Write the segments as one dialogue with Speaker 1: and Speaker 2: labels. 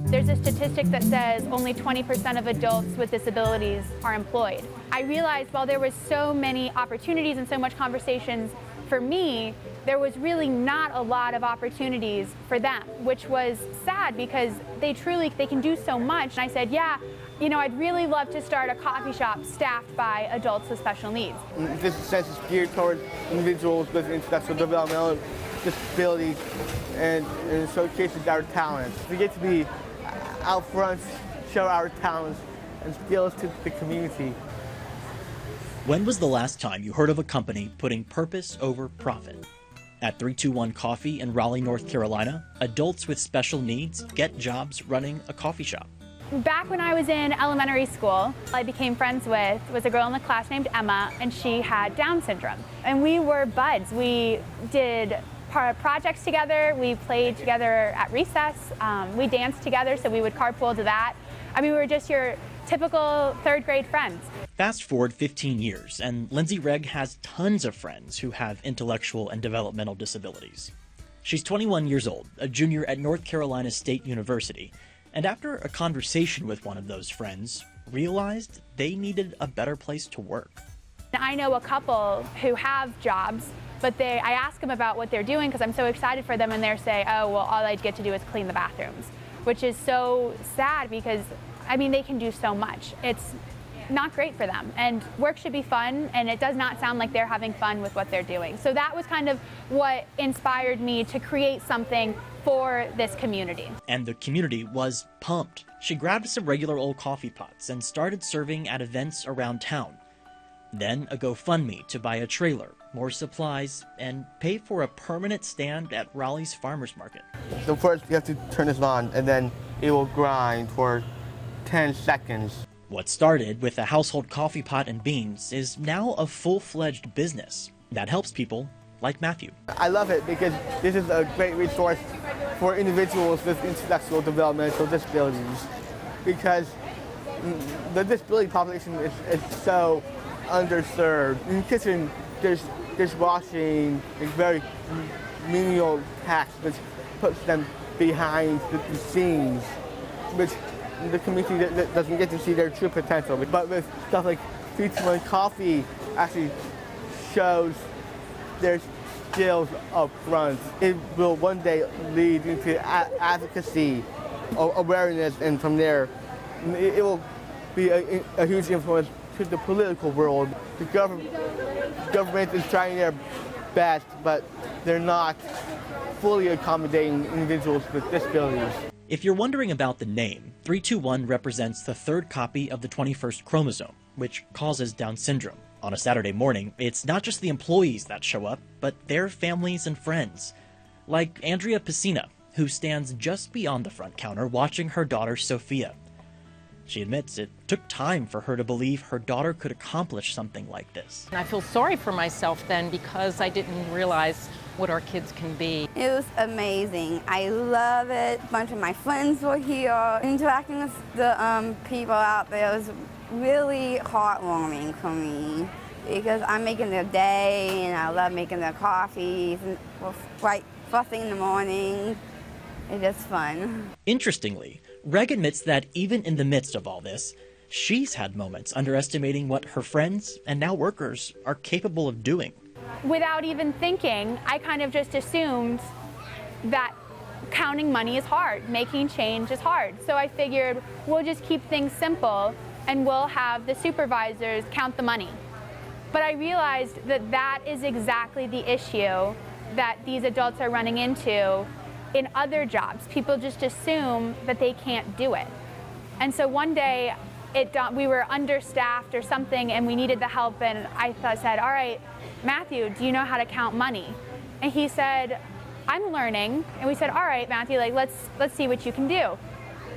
Speaker 1: There's a statistic that says only 20% of adults with disabilities are employed. I realized while there was so many opportunities and so much conversations for me, there was really not a lot of opportunities for them, which was sad because they can do so much. And I said, yeah, you know, I'd really love to start a coffee shop staffed by adults with special needs.
Speaker 2: This sense is geared towards individuals with intellectual developmental disabilities and showcases our talents. We get to be out front, show our talents and skills to the community.
Speaker 3: When was the last time you heard of a company putting purpose over profit? At 321 Coffee in Raleigh, North Carolina, adults with special needs get jobs running a coffee shop.
Speaker 1: Back when I was in elementary school, I became friends with was a girl in the class named Emma, and she had Down syndrome. And we were buds. We did projects together, we played together at recess, we danced together, so we would carpool to that. I mean, we were just your typical third grade friends.
Speaker 3: Fast forward 15 years, and Lindsay Regg has tons of friends who have intellectual and developmental disabilities. She's 21 years old, a junior at North Carolina State University, and after a conversation with one of those friends, realized they needed a better place to work.
Speaker 1: I know a couple who have jobs, but I ask them about what they're doing because I'm so excited for them, and they say, oh, well, all I get to do is clean the bathrooms, which is so sad because, I mean, they can do so much. It's not great for them, and work should be fun, and it does not sound like they're having fun with what they're doing. So that was kind of what inspired me to create something for this community.
Speaker 3: And the community was pumped. She grabbed some regular old coffee pots and started serving at events around town. Then a GoFundMe to buy a trailer, more supplies, and pay for a permanent stand at Raleigh's farmers market.
Speaker 2: So first you have to turn this on, and then it will grind for 10 seconds.
Speaker 3: What started with a household coffee pot and beans is now a full-fledged business that helps people like Matthew.
Speaker 2: I love it because this is a great resource for individuals with intellectual developmental disabilities, because the disability population is so underserved. In the kitchen, there's washing, there's very menial tasks which puts them behind the scenes, which the community doesn't get to see their true potential. But with stuff like 321 Coffee actually shows their skills up front. It will one day lead into advocacy, awareness, and from there, it will be a huge influence to the political world. The government is trying their best, but they're not fully accommodating individuals with disabilities.
Speaker 3: If you're wondering about the name, 321 represents the third copy of the 21st chromosome, which causes Down syndrome. On a Saturday morning, it's not just the employees that show up, but their families and friends. Like Andrea Piscina, who stands just beyond the front counter watching her daughter Sophia. She admits it took time for her to believe her daughter could accomplish something like this.
Speaker 4: I feel sorry for myself then because I didn't realize what our kids can be.
Speaker 5: It was amazing. I love it. A bunch of my friends were here. Interacting with the people out there was really heartwarming for me because I'm making their day and I love making their coffees and right first thing in the morning. It's just fun.
Speaker 3: Interestingly, Regg admits that even in the midst of all this, she's had moments underestimating what her friends and now workers are capable of doing.
Speaker 1: Without even thinking, I kind of just assumed that counting money is hard, making change is hard. So I figured we'll just keep things simple and we'll have the supervisors count the money. But I realized that that is exactly the issue that these adults are running into in other jobs. People just assume that they can't do it. And so one day we were understaffed or something and we needed the help, and I said, all right, Matthew, do you know how to count money? And he said, I'm learning. And we said, all right, Matthew, let's see what you can do.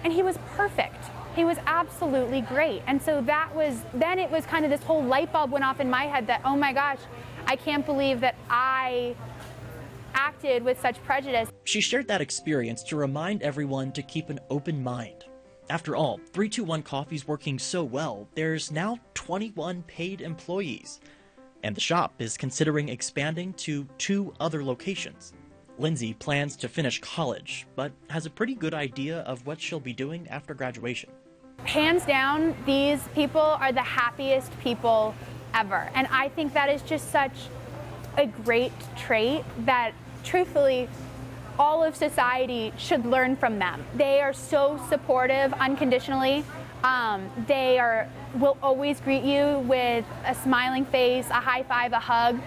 Speaker 1: And he was perfect. He was absolutely great. And so then it was kind of this whole light bulb went off in my head that, oh my gosh, I can't believe that I acted with such prejudice.
Speaker 3: She shared that experience to remind everyone to keep an open mind. After all, 321 Coffee's working so well, there's now 21 paid employees. And the shop is considering expanding to 2 other locations. Lindsay plans to finish college, but has a pretty good idea of what she'll be doing after graduation.
Speaker 1: Hands down, these people are the happiest people ever. And I think that is just such a great trait that, truthfully, all of society should learn from them. They are so supportive unconditionally. They will always greet you with a smiling face, a high five, a hug.